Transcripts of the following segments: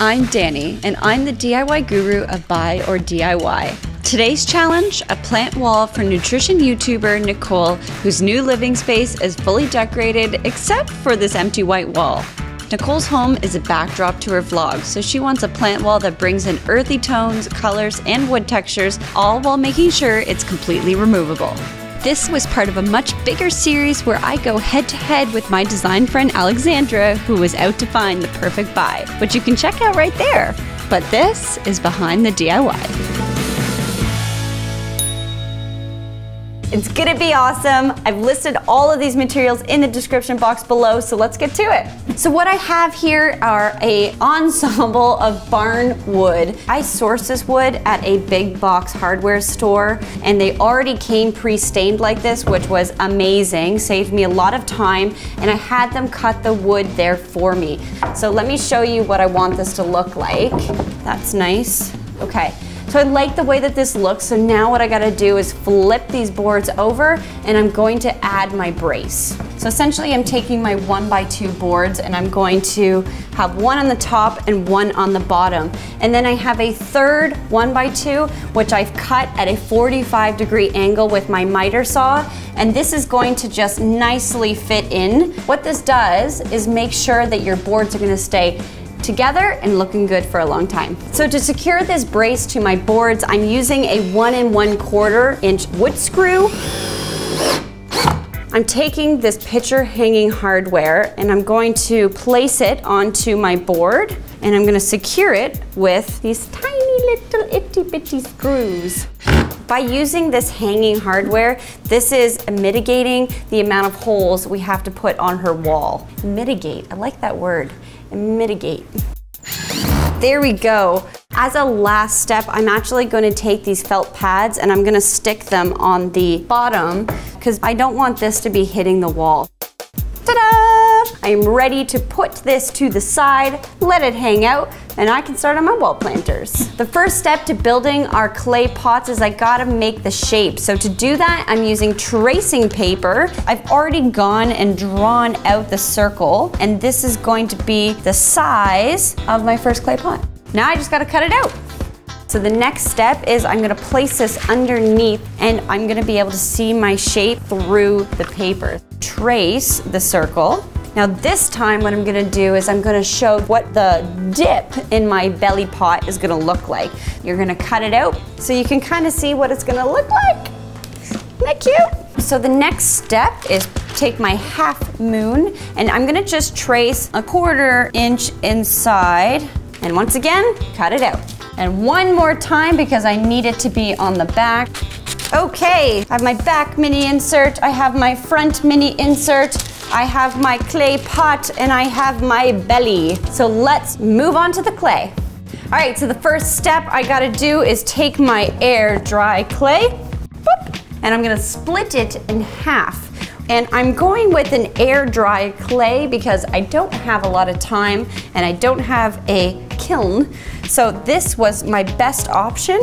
I'm Danny, and I'm the DIY guru of Buy or DIY. Today's challenge, a plant wall for nutrition YouTuber Nicole, whose new living space is fully decorated except for this empty white wall. Nicole's home is a backdrop to her vlog, so she wants a plant wall that brings in earthy tones, colors, and wood textures, all while making sure it's completely removable. This was part of a much bigger series where I go head-to-head with my design friend Alexandra, who was out to find the perfect buy, which you can check out right there. But this is behind the DIY. It's gonna be awesome. I've listed all of these materials in the description box below, so let's get to it. So what I have here are an ensemble of barn wood. I sourced this wood at a big box hardware store, and they already came pre-stained like this, which was amazing, saved me a lot of time, and I had them cut the wood there for me. So let me show you what I want this to look like. That's nice. Okay. So I like the way that this looks, so now what I gotta do is flip these boards over and I'm going to add my brace. So essentially I'm taking my 1x2 boards and I'm going to have one on the top and one on the bottom. And then I have a third 1x2, which I've cut at a 45-degree angle with my miter saw. And this is going to just nicely fit in. What this does is make sure that your boards are gonna stay together and looking good for a long time. So to secure this brace to my boards, I'm using a 1 1/4 inch wood screw. I'm taking this picture hanging hardware and I'm going to place it onto my board and I'm gonna secure it with these tiny little itty bitty screws. By using this hanging hardware, this is mitigating the amount of holes we have to put on her wall. Mitigate, I like that word. Mitigate. There we go. As a last step, I'm actually going to take these felt pads and I'm going to stick them on the bottom because I don't want this to be hitting the wall. Ta-da! I am ready to put this to the side, let it hang out, and I can start on my wall planters. The first step to building our clay pots is I gotta make the shape. So to do that, I'm using tracing paper. I've already gone and drawn out the circle, and this is going to be the size of my first clay pot. Now I just gotta cut it out. So the next step is I'm gonna place this underneath and I'm gonna be able to see my shape through the paper. Trace the circle. Now this time what I'm gonna do is I'm gonna show what the dip in my belly pot is gonna look like. You're gonna cut it out so you can kind of see what it's gonna look like. Isn't that cute? So the next step is take my half moon and I'm gonna just trace a 1/4 inch inside and once again, cut it out. And one more time because I need it to be on the back. Okay, I have my back mini insert, I have my front mini insert, I have my clay pot, and I have my belly. So let's move on to the clay. All right, so the first step I gotta do is take my air dry clay, boop, and I'm gonna split it in half. And I'm going with an air dry clay because I don't have a lot of time and I don't have a kiln. So this was my best option.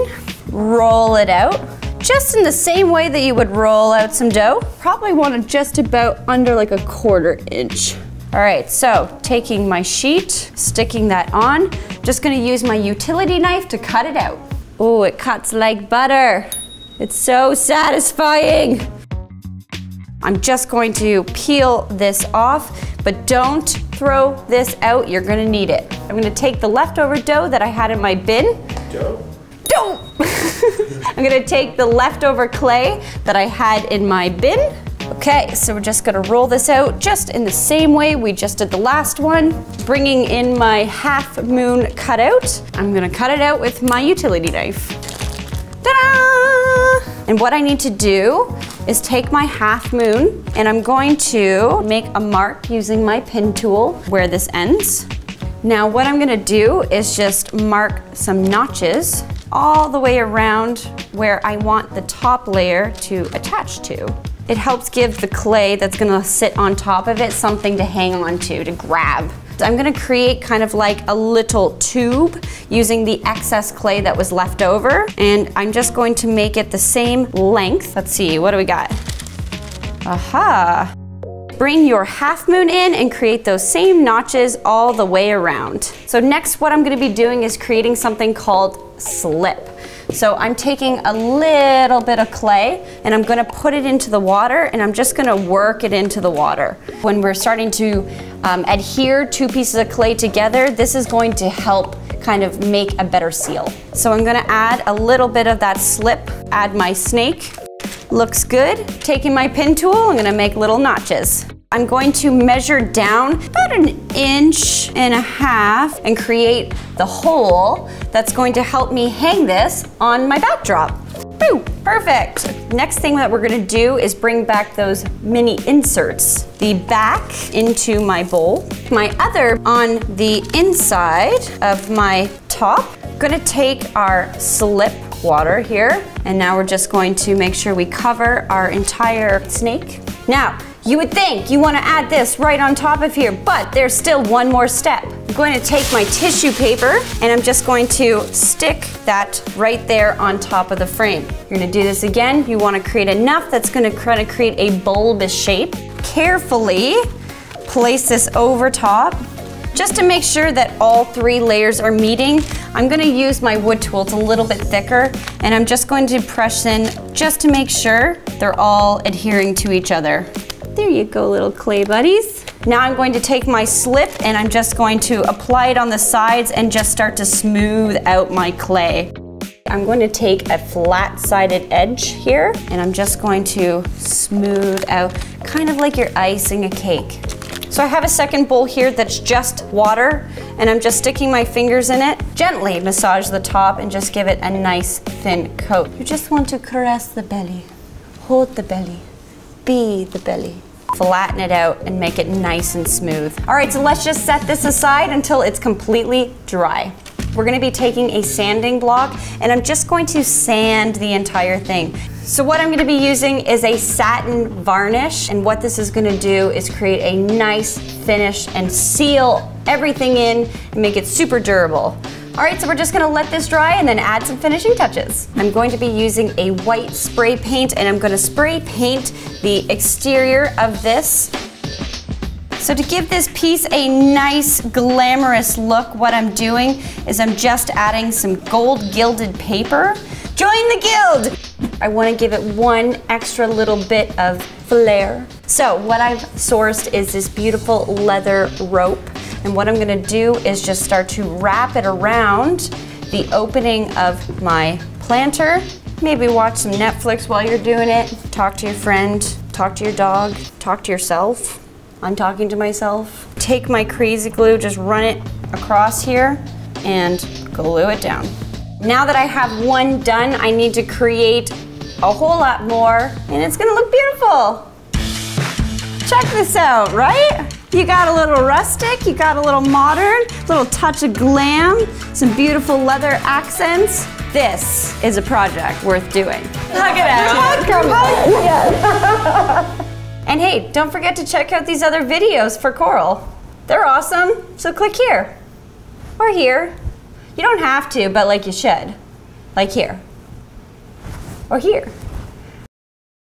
Roll it out. Just in the same way that you would roll out some dough. Probably want it just about under like a 1/4 inch. All right, so taking my sheet, sticking that on, just gonna use my utility knife to cut it out. Oh, it cuts like butter. It's so satisfying. I'm just going to peel this off, but don't throw this out, you're gonna need it. I'm gonna take the leftover dough that I had in my bin. Dough? I'm gonna take the leftover clay that I had in my bin. Okay, so we're just gonna roll this out just in the same way we just did the last one. Bringing in my half moon cutout. I'm gonna cut it out with my utility knife. Ta-da! And what I need to do is take my half moon and I'm going to make a mark using my pin tool where this ends. Now what I'm gonna do is just mark some notches all the way around where I want the top layer to attach to. It helps give the clay that's gonna sit on top of it something to hang on to grab. I'm gonna create kind of like a little tube using the excess clay that was left over, and I'm just going to make it the same length. Let's see, what do we got? Aha! bring your half moon in and create those same notches all the way around. So next, what I'm gonna be doing is creating something called slip. So I'm taking a little bit of clay and I'm gonna put it into the water, and I'm just gonna work it into the water. When we're starting to adhere two pieces of clay together, this is going to help kind of make a better seal. So I'm gonna add a little bit of that slip, add my snake. Looks good. Taking my pin tool, I'm gonna make little notches. I'm going to measure down about 1.5 inches and create the hole that's going to help me hang this on my backdrop. Woo, perfect. Next thing that we're gonna do is bring back those mini inserts. The back into my bowl, my other on the inside of my top. I'm gonna take our slip water here, and now we're just going to make sure we cover our entire snake. Now, you would think you want to add this right on top of here, but there's still one more step. I'm going to take my tissue paper and I'm just going to stick that right there on top of the frame. You're going to do this again. You want to create enough that's going to kind of create a bulbous shape. Carefully place this over top. Just to make sure that all 3 layers are meeting, I'm gonna use my wood tool. It's a little bit thicker, and I'm just going to press in just to make sure they're all adhering to each other. There you go, little clay buddies. Now I'm going to take my slip and I'm just going to apply it on the sides and just start to smooth out my clay. I'm going to take a flat-sided edge here, and I'm just going to smooth out, kind of like you're icing a cake. So I have a second bowl here that's just water, and I'm just sticking my fingers in it. Gently massage the top and just give it a nice thin coat. You just want to caress the belly, hold the belly, be the belly. Flatten it out and make it nice and smooth. All right, so let's just set this aside until it's completely dry. We're gonna be taking a sanding block, and I'm just going to sand the entire thing. So what I'm gonna be using is a satin varnish, and what this is gonna do is create a nice finish and seal everything in and make it super durable. All right, so we're just gonna let this dry and then add some finishing touches. I'm going to be using a white spray paint, and I'm gonna spray paint the exterior of this. So to give this piece a nice glamorous look, what I'm doing is I'm just adding some gold gilded paper. Join the guild! I want to give it one extra little bit of flair. So what I've sourced is this beautiful leather rope, and what I'm going to do is just start to wrap it around the opening of my planter. Maybe watch some Netflix while you're doing it. Talk to your friend, talk to your dog, talk to yourself. I'm talking to myself. Take my crazy glue, just run it across here and glue it down. Now that I have one done, I need to create a whole lot more, and it's gonna look beautiful. Check this out, right? You got a little rustic, you got a little modern, little touch of glam, some beautiful leather accents. This is a project worth doing. Look at that. And hey, don't forget to check out these other videos for Coral. They're awesome, so click here or here. You don't have to, but like you should. Like here or here.